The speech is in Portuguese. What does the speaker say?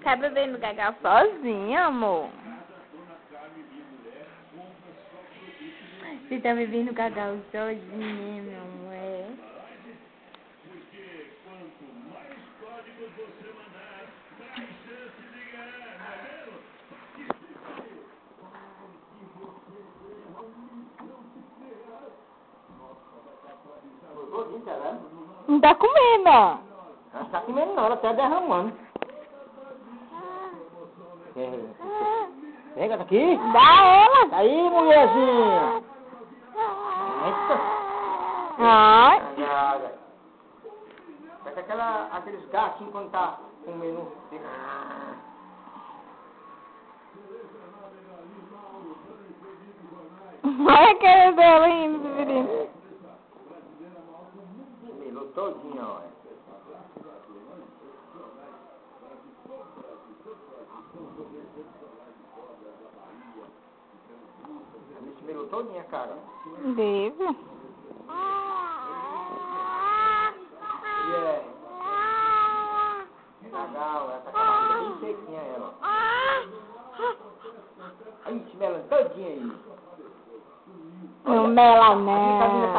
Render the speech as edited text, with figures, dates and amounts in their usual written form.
Tá bebendo gagal sozinho, amor? Você tá bebendo gagal sozinho, meu amor? É? Não tá comendo, ó. Ela tá comendo não, ela tá derramando. Pega daqui. Dá ela. Aí, mulherzinha. Ai. Pega aqueles gatinhos quando tá comendo. Olha a cara dela indo, Severino. Melou todinha, ó. Me esmerou todinha, cara. Deve. E é. Legal, essa cara bem sequinha ela. Aí, esmerando todinha aí. Não mela não.